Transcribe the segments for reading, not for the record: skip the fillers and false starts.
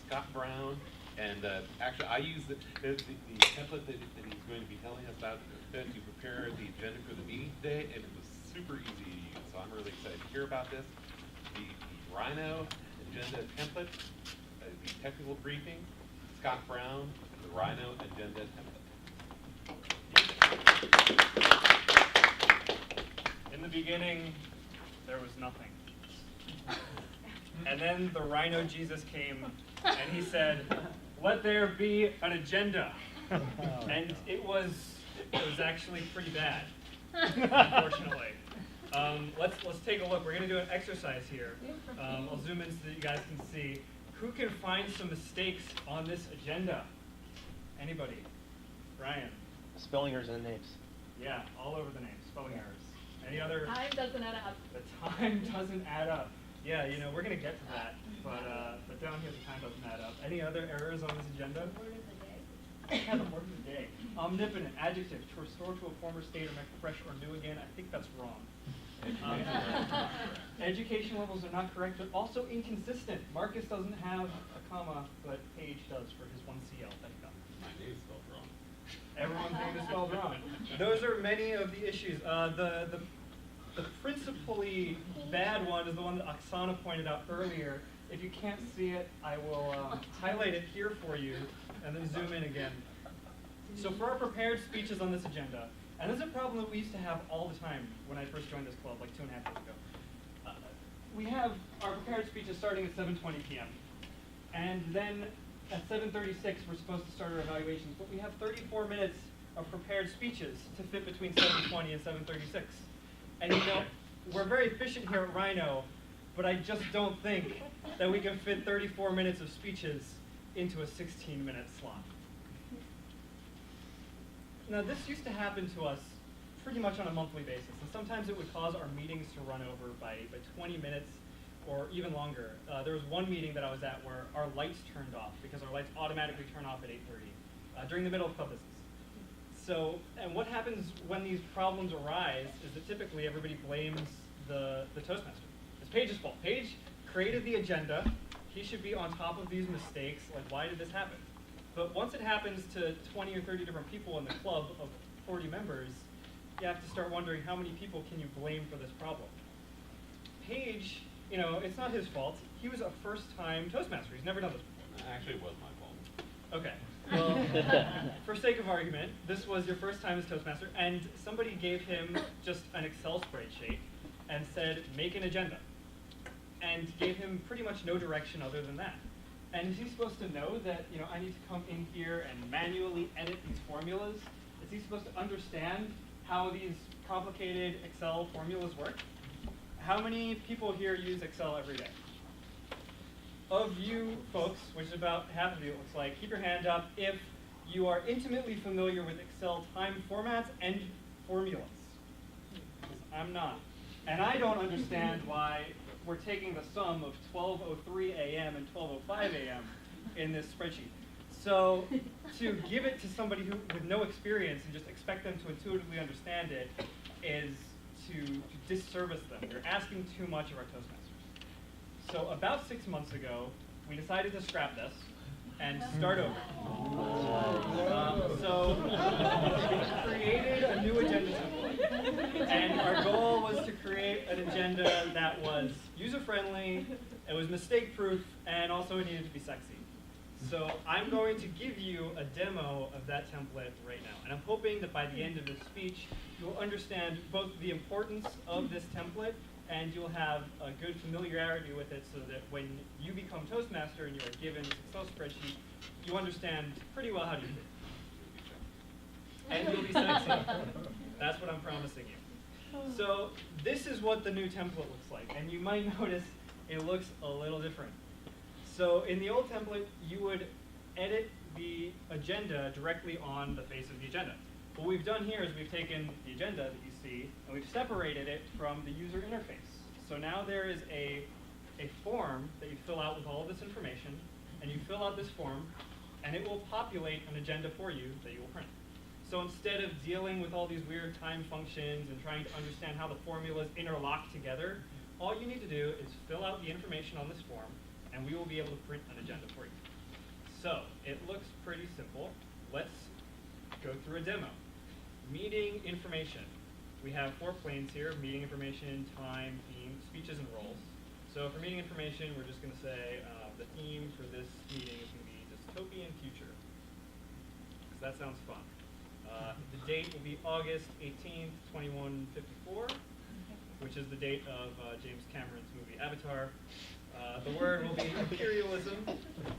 Scott Brown, and actually I use the template that he's going to be telling us about to prepare the agenda for the meeting today, and it was super easy to use. So I'm really excited to hear about this. The Rhino agenda template, the technical briefing, Scott Brown, the Rhino agenda template. In the beginning, there was nothing. And then the Rhino Jesus came, and he said, "Let there be an agenda." And it was actually pretty bad, unfortunately. Let's take a look. We're going to do an exercise here. I'll zoom in so that you guys can see. Who can find some mistakes on this agenda? Anybody? Ryan? Spelling errors in the names. Yeah, all over the names. Spelling errors. Any other? Time doesn't add up. The time doesn't add up. Yeah, you know, we're going to get to that, but down here the time doesn't add up. Any other errors on this agenda? Word of the day. Yeah, the word of the day. Omnipotent, adjective, to restore to a former state or make fresh or new again. I think that's wrong. Education levels are not correct. They're also inconsistent. Marcus doesn't have a comma, but Paige does for his 1CL. Thank God. My name's spelled wrong. Everyone's name is spelled wrong. Those are many of the issues. The principally bad one is the one that Oksana pointed out earlier. If you can't see it, I will highlight it here for you and then zoom in again. So for our prepared speeches on this agenda, and this is a problem that we used to have all the time when I first joined this club, like 2.5 years ago. We have our prepared speeches starting at 7:20 p.m. And then at 7:36, we're supposed to start our evaluations, but we have 34 minutes of prepared speeches to fit between 7:20 and 7:36. And you know, we're very efficient here at Rhino, but I just don't think that we can fit 34 minutes of speeches into a 16-minute slot. Now, this used to happen to us pretty much on a monthly basis, and sometimes it would cause our meetings to run over by 20 minutes or even longer. There was one meeting that I was at where our lights turned off because our lights automatically turn off at 8:30 during the middle of club business. So, and what happens when these problems arise is that typically everybody blames the Toastmaster. It's Paige's fault. Paige created the agenda. He should be on top of these mistakes. Like, why did this happen? But once it happens to 20 or 30 different people in the club of 40 members, you have to start wondering how many people can you blame for this problem. Paige, you know, it's not his fault. He was a first-time Toastmaster. He's never done this before. Actually, it was my fault. Okay. Well, for sake of argument, this was your first time as Toastmaster, and somebody gave him just an Excel spreadsheet and said, make an agenda, and gave him pretty much no direction other than that. And is he supposed to know that, you know, I need to come in here and manually edit these formulas? Is he supposed to understand how these complicated Excel formulas work? How many people here use Excel every day? Of you folks, which is about half of you, it looks like, keep your hand up if you are intimately familiar with Excel time formats and formulas. I'm not. And I don't understand why we're taking the sum of 12:03 a.m. and 12:05 a.m. in this spreadsheet. So to give it to somebody who with no experience and just expect them to intuitively understand it is to disservice them. You're asking too much of our Toastmasters. So about 6 months ago, we decided to scrap this and start over. So we created a new agenda template. And our goal was to create an agenda that was user-friendly, it was mistake-proof, and also it needed to be sexy. So I'm going to give you a demo of that template right now. And I'm hoping that by the end of this speech, you'll understand both the importance of this template and you'll have a good familiarity with it so that when you become Toastmaster and you are given this Excel spreadsheet, you understand pretty well how to use it. And you'll be sexy. That's what I'm promising you. So this is what the new template looks like. And you might notice it looks a little different. So in the old template, you would edit the agenda directly on the face of the agenda. What we've done here is we've taken the agenda that you see and we've separated it from the user interface. So now there is a form that you fill out with all of this information, and you fill out this form, and it will populate an agenda for you that you will print. So instead of dealing with all these weird time functions and trying to understand how the formulas interlock together, all you need to do is fill out the information on this form, and we will be able to print an agenda for you. So, it looks pretty simple. Let's go through a demo. Meeting information. We have 4 planes here: meeting information, time, theme, speeches, and roles. So for meeting information, we're just going to say the theme for this meeting is going to be dystopian future, because that sounds fun. The date will be August 18th, 2154, which is the date of James Cameron's movie Avatar. The word will be imperialism.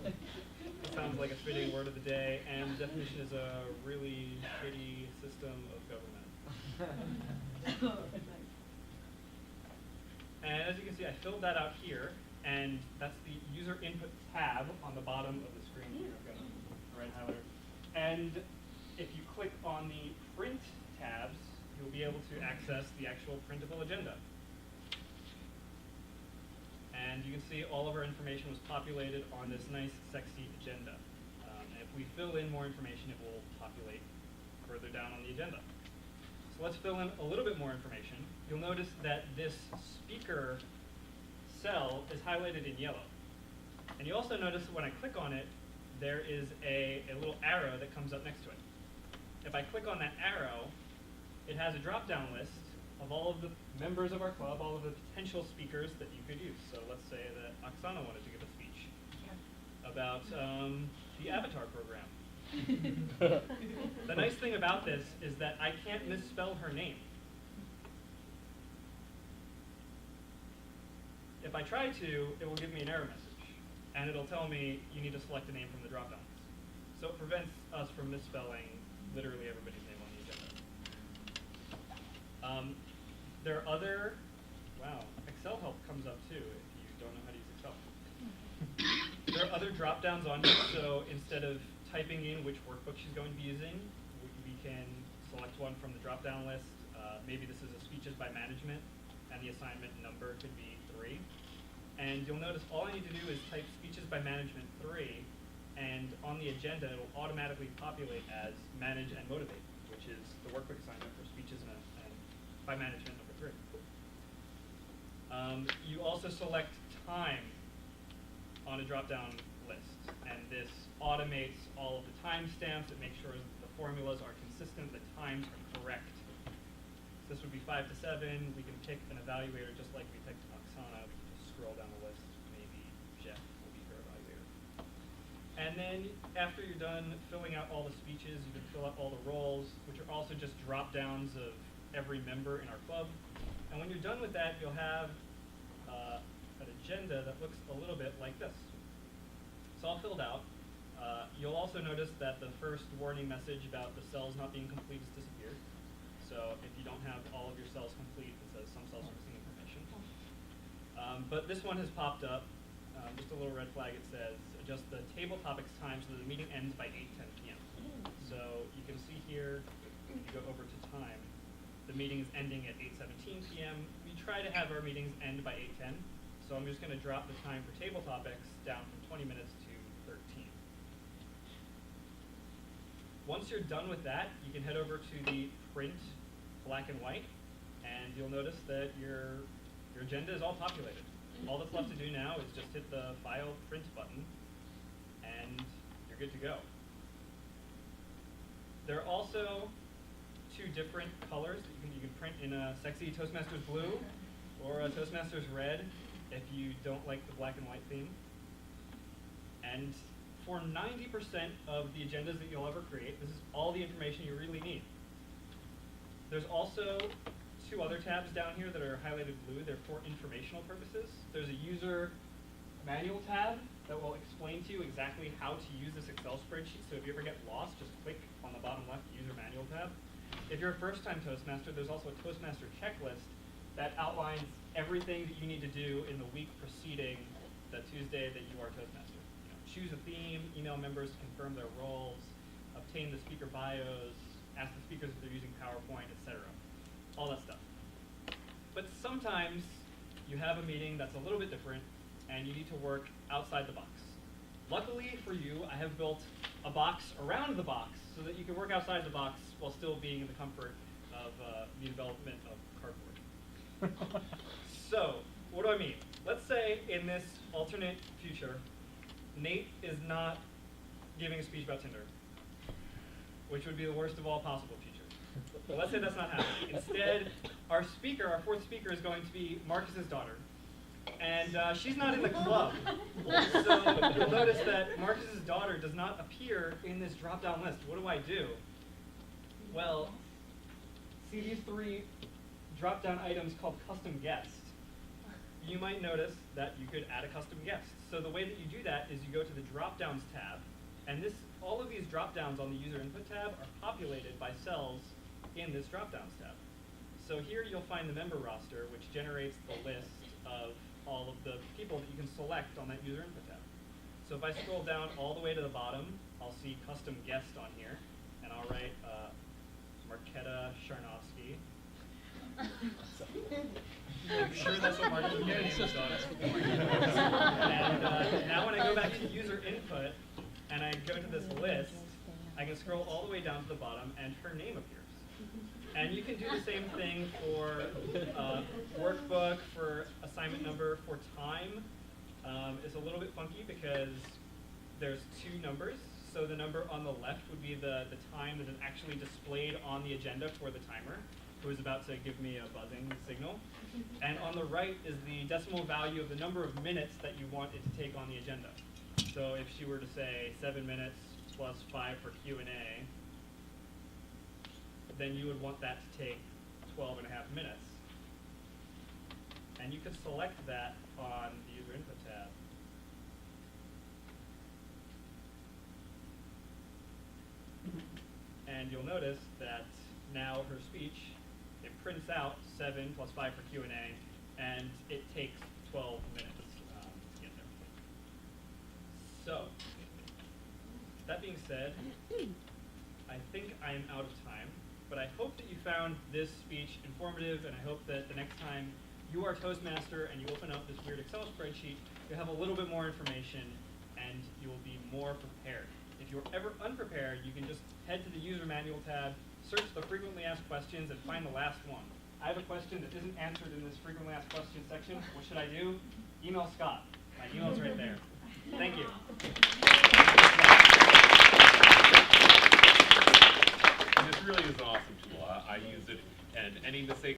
It sounds like a fitting word of the day, and the definition is a really shitty system of government. And as you can see, I filled that out here, and that's the user input tab on the bottom of the screen here. I've got a red highlighter. And if you click on the print tabs, you'll be able to access the actual printable agenda. And you can see all of our information was populated on this nice, sexy agenda. And if we fill in more information, it will populate further down on the agenda. So let's fill in a little bit more information. You'll notice that this speaker cell is highlighted in yellow. And you also notice that when I click on it, there is a little arrow that comes up next to it. If I click on that arrow, it has a drop-down list of all of the members of our club, all of the potential speakers that you could use. So let's say that Oksana wanted to give a speech about the Avatar program. The nice thing about this is that I can't misspell her name. If I try to, it will give me an error message, and it'll tell me you need to select a name from the drop-down list. So it prevents us from misspelling literally everybody's name on the agenda. There are other, wow, Excel help comes up too if you don't know how to use Excel. There are other drop-downs on here, so instead of typing in which workbook she's going to be using, we can select one from the drop-down list. Maybe this is a speeches by management, and the assignment number could be 3. And you'll notice all I need to do is type speeches by management 3, and on the agenda it will automatically populate as manage and motivate, which is the workbook assignment for speeches and by management number 3. You also select time on a drop-down list, and this automates all of the timestamps. It makes sure that the formulas are consistent, the times are correct. So this would be 5 to 7. We can pick an evaluator just like we picked Oksana. We can just scroll down the list. Maybe Jeff will be her evaluator. And then after you're done filling out all the speeches, you can fill out all the roles, which are also just drop-downs of every member in our club. And when you're done with that, you'll have an agenda that looks a little bit like this. It's all filled out. You'll also notice that the first warning message about the cells not being complete has disappeared. So if you don't have all of your cells complete, it says some cells are missing information. But this one has popped up. Just a little red flag. It says adjust the table topics time so that the meeting ends by 8:10 p.m. So you can see here, if you go over to time, the meeting is ending at 8:17 p.m. We try to have our meetings end by 8:10. So I'm just going to drop the time for table topics down from 20 minutes to 13. Once you're done with that, you can head over to the print black and white, and you'll notice that your agenda is all populated. All that's left to do now is just hit the File Print button, and you're good to go. There are also 2 different colors that you can print in a sexy Toastmasters blue or a Toastmasters red if you don't like the black and white theme. And for 90% of the agendas that you'll ever create, this is all the information you really need. There's also 2 other tabs down here that are highlighted blue. They're for informational purposes. There's a user manual tab that will explain to you exactly how to use this Excel spreadsheet. So if you ever get lost, just click on the bottom left user manual tab. If you're a first-time Toastmaster, there's also a Toastmaster checklist that outlines everything that you need to do in the week preceding the Tuesday that you are Toastmaster. You know, choose a theme, email members to confirm their roles, obtain the speaker bios, ask the speakers if they're using PowerPoint, etc. All that stuff. But sometimes you have a meeting that's a little bit different, and you need to work outside the box. Luckily for you, I have built a box around the box so that you can work outside the box while still being in the comfort of the development of cardboard. So, what do I mean? Let's say in this alternate future, Nate is not giving a speech about Tinder, which would be the worst of all possible futures. But let's say that's not happening. Instead, our fourth speaker, is going to be Marcus's daughter. And she's not in the club. So you'll notice that Marcus's daughter does not appear in this drop-down list. What do I do? Well, see these three drop-down items called custom guest. You might notice that you could add a custom guest. So the way that you do that is you go to the drop-downs tab, and all of these drop-downs on the user input tab are populated by cells in this drop-downs tab. So here you'll find the member roster, which generates the list of all of the people that you can select on that user input tab. So if I scroll down all the way to the bottom, I'll see custom guest on here, and I'll write Marketa Sharnovsky. I'm sure that's what Marcus is on. And now when I go back to user input, and I go to this list, I can scroll all the way down to the bottom, and her name appears. And you can do the same thing for workbook, for assignment number, for time. It's a little bit funky because there's two numbers. So the number on the left would be the time that is actually displayed on the agenda for the timer, who is about to give me a buzzing signal. And on the right is the decimal value of the number of minutes that you want it to take on the agenda. So if she were to say 7 minutes plus 5 for Q&A, then you would want that to take 12.5 minutes. And you could select that on the user input tab. And you'll notice that now her speech, it prints out 7 plus 5 for Q&A, and it takes 12 minutes to get there. So, that being said, I think I am out of time, but I hope that you found this speech informative, and I hope that the next time you are Toastmaster and you open up this weird Excel spreadsheet, you have a little bit more information and you will be more prepared. If you're ever unprepared, you can just head to the user manual tab, search the frequently asked questions, and find the last one. I have a question that isn't answered in this frequently asked questions section. What should I do? Email Scott.